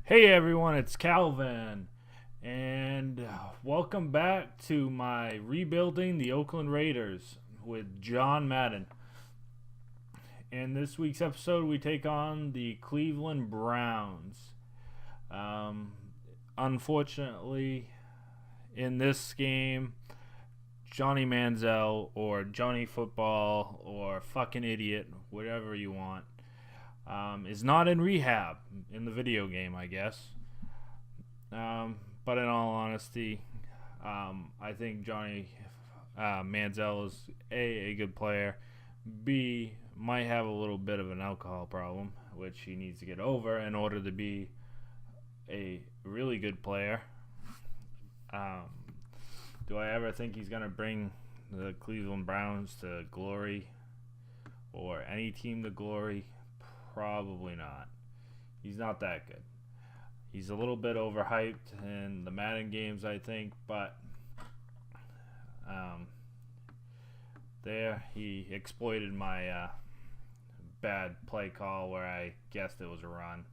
Hey everyone, it's Calvin, and welcome back to my Rebuilding the Oakland Raiders with John Madden. In this week's episode, we take on the Cleveland Browns. Um, Unfortunately, in this game, Johnny Manziel or Johnny Football or fucking idiot, whatever you want, is not in rehab in the video game, I guess. But in all honesty, I think Johnny Manziel is a good player. B, might have a little bit of an alcohol problem, which he needs to get over in order to be a really good player. Um, do I ever think he's going to bring the Cleveland Browns to glory or any team to glory? Probably not. He's not that good. He's a little bit overhyped in the Madden games, I think, but um, there he exploited my bad play call where I guessed it was a run.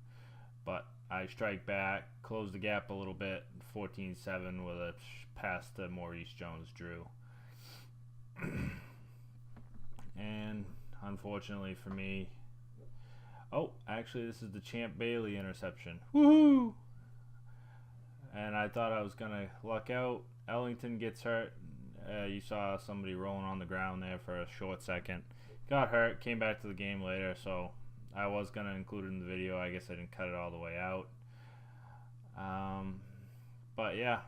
But I strike back, close the gap a little bit, 14-7 with a pass to Maurice Jones-Drew. And unfortunately for me, actually, this is the Champ Bailey interception. Woohoo! And I thought I was going to luck out. Ellington gets hurt. You saw somebody rolling on the ground there for a short second. Got hurt, came back to the game later, so I was going to include it in the video. I guess I didn't cut it all the way out. But yeah.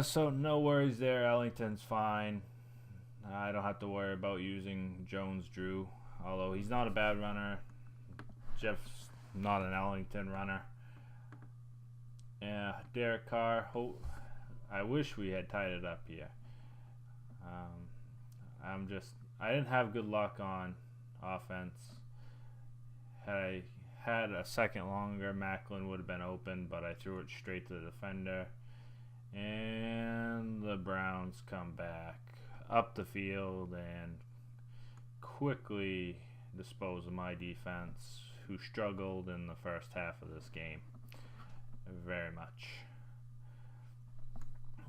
So no worries there. Ellington's fine. I don't have to worry about using Jones-Drew. Although he's not a bad runner. Jeff's not an Ellington runner. Yeah, Derek Carr. I wish we had tied it up here. I didn't have good luck on offense. Had I had a second longer, Macklin would have been open, but I threw it straight to the defender. And the Browns come back up the field and quickly dispose of my defense, who struggled in the first half of this game very much.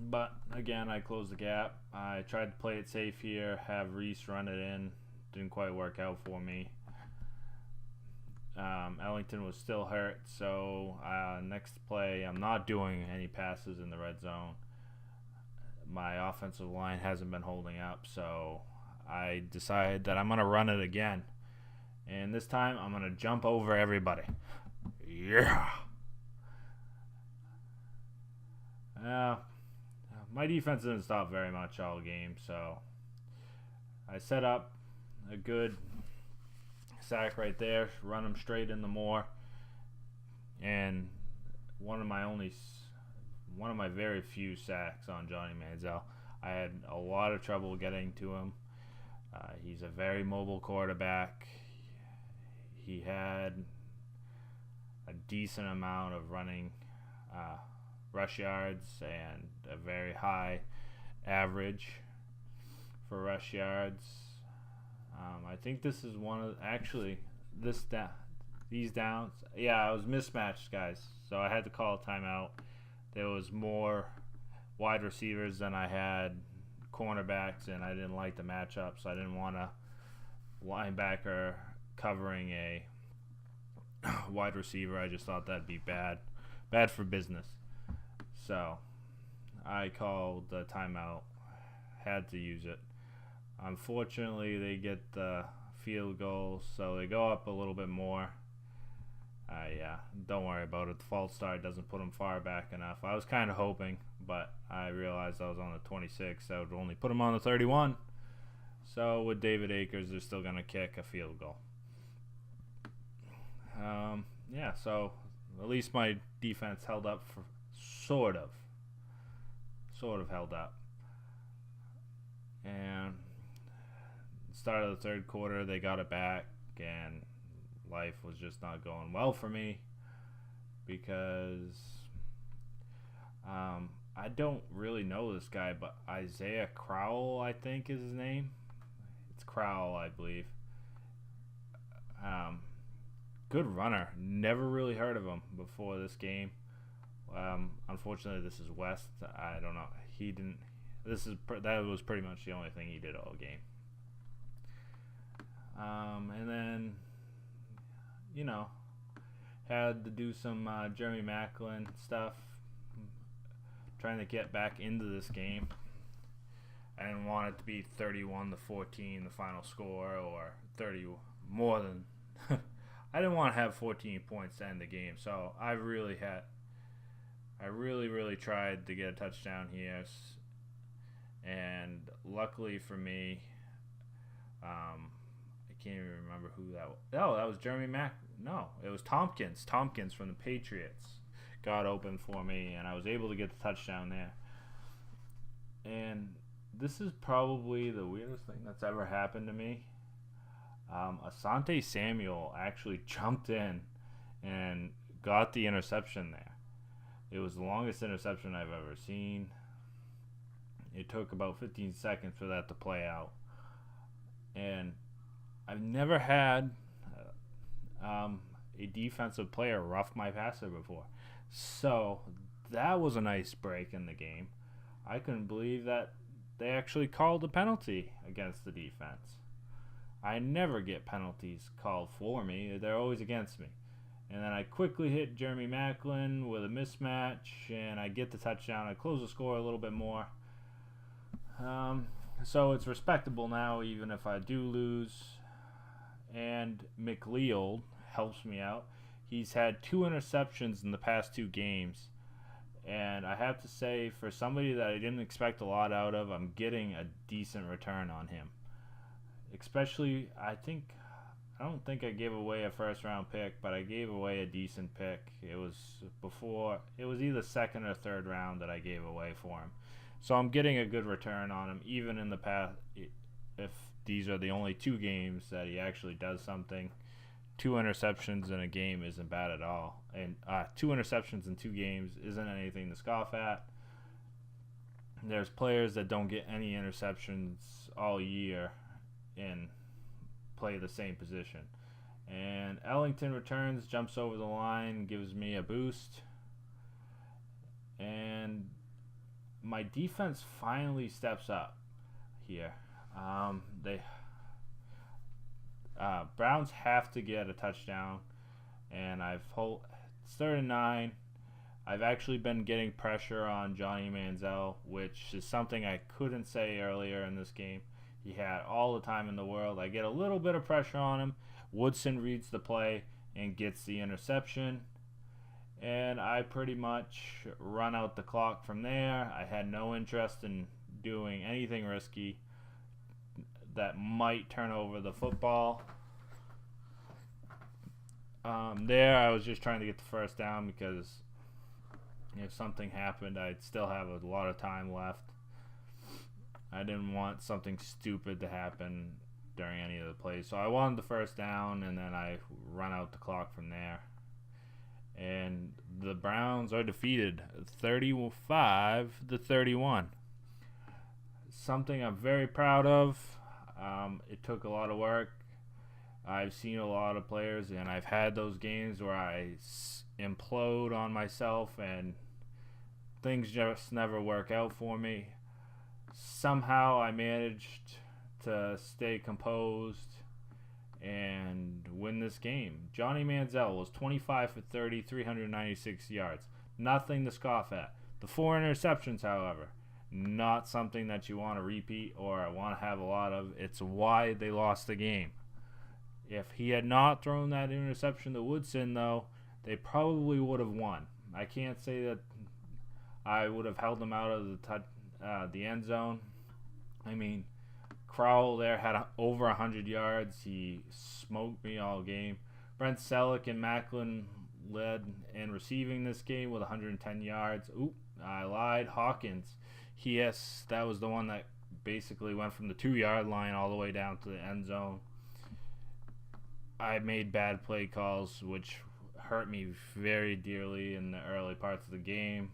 But again, I closed the gap. I tried to play it safe here, have Reese run it in. Didn't quite work out for me. Ellington was still hurt, so next play, I'm not doing any passes in the red zone. My offensive line hasn't been holding up, so I decided that I'm going to run it again. And this time, I'm going to jump over everybody. Yeah. My defense didn't stop very much all game, so I set up a good sack right there, run him straight in the more, and one of my very few sacks on Johnny Manziel. I had a lot of trouble getting to him. He's a very mobile quarterback. He had a decent amount of running rush yards and a very high average for rush yards. I think this is one of these downs. Yeah, I was mismatched, guys, so I had to call a timeout. There was more wide receivers than I had cornerbacks, and I didn't like the matchup, so I didn't want a linebacker covering a wide receiver. I just thought that'd be bad for business. So I called the timeout, had to use it. Unfortunately, they get the field goal, so they go up a little bit more. Yeah, don't worry about it. The false start doesn't put them far back enough. I was kind of hoping, but I realized I was on the 26. That would only put them on the 31. So with David Akers, they're still going to kick a field goal. Yeah, so at least my defense held up for sort of held up. And start of the third quarter, they got it back, and life was just not going well for me because I don't really know this guy, but Isaiah Crowell, I think is his name. It's Crowell, I believe. good runner. Never really heard of him before this game. Unfortunately, this is West. I don't know. He didn't. That was pretty much the only thing he did all game. And then, had to do some Jeremy Maclin stuff, trying to get back into this game. I didn't want it to be 31-14 the final score, or 30 more than. I didn't want to have 14 points to end the game, so I really tried to get a touchdown here, and luckily for me, I can't even remember who that was. Oh, that was Jeremy Mack. No, it was Tompkins. Tompkins from the Patriots got open for me, and I was able to get the touchdown there. And this is probably the weirdest thing that's ever happened to me. Asante Samuel actually jumped in and got the interception there. It was the longest interception I've ever seen. It took about 15 seconds for that to play out. And I've never had a defensive player rough my passer before. So that was a nice break in the game. I couldn't believe that they actually called a penalty against the defense. I never get penalties called for me. They're always against me. And then I quickly hit Jeremy Maclin with a mismatch, and I get the touchdown. I close the score a little bit more. So it's respectable now, even if I do lose. And McLeod helps me out. He's had 2 interceptions in the past 2 games. And I have to say, for somebody that I didn't expect a lot out of, I'm getting a decent return on him. Especially, I don't think I gave away a first-round pick, but I gave away a decent pick. It was either second or third round that I gave away for him. So I'm getting a good return on him, even in the past. If these are the only 2 games that he actually does something, 2 interceptions in a game isn't bad at all. And 2 interceptions in 2 games isn't anything to scoff at. There's players that don't get any interceptions all year and play the same position. And Ellington returns, jumps over the line, gives me a boost. And my defense finally steps up here. Browns have to get a touchdown, and it's 3rd and 9. I've actually been getting pressure on Johnny Manziel, which is something I couldn't say earlier in this game. He had all the time in the world. I get a little bit of pressure on him. Woodson reads the play and gets the interception. And I pretty much run out the clock from there. I had no interest in doing anything risky that might turn over the football. There, I was just trying to get the first down because if something happened, I'd still have a lot of time left. I didn't want something stupid to happen during any of the plays. So I wanted the first down, and then I run out the clock from there. And the Browns are defeated 35-31. Something I'm very proud of. It took a lot of work. I've seen a lot of players, and I've had those games where I implode on myself and things just never work out for me. Somehow I managed to stay composed and win this game. Johnny Manziel was 25 for 30, 396 yards. Nothing to scoff at. The 4 interceptions, however, not something that you want to repeat or want to have a lot of. It's why they lost the game. If he had not thrown that interception to Woodson, though, they probably would have won. I can't say that I would have held them out of the end zone. I mean, Crowell there had over 100 yards. He smoked me all game. Brent Selleck and Maclin led in receiving this game with 110 yards. Oop, I lied. Hawkins. Yes, that was the one that basically went from the 2-yard line all the way down to the end zone. I made bad play calls, which hurt me very dearly in the early parts of the game.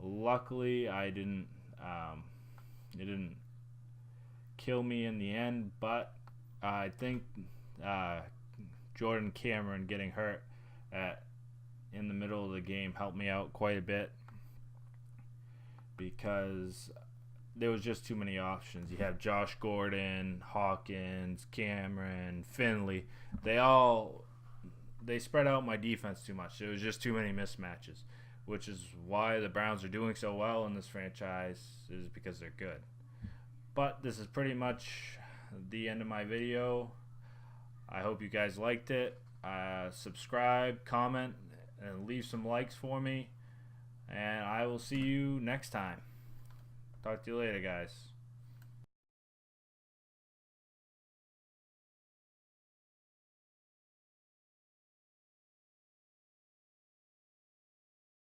Luckily, it didn't kill me in the end, but I think Jordan Cameron getting hurt in the middle of the game helped me out quite a bit, because there was just too many options. You have Josh Gordon, Hawkins, Cameron, Finley. They spread out my defense too much. There was just too many mismatches, which is why the Browns are doing so well in this franchise, is because they're good. But this is pretty much the end of my video. I hope you guys liked it. Subscribe, comment, and leave some likes for me. And I will see you next time. Talk to you later, guys.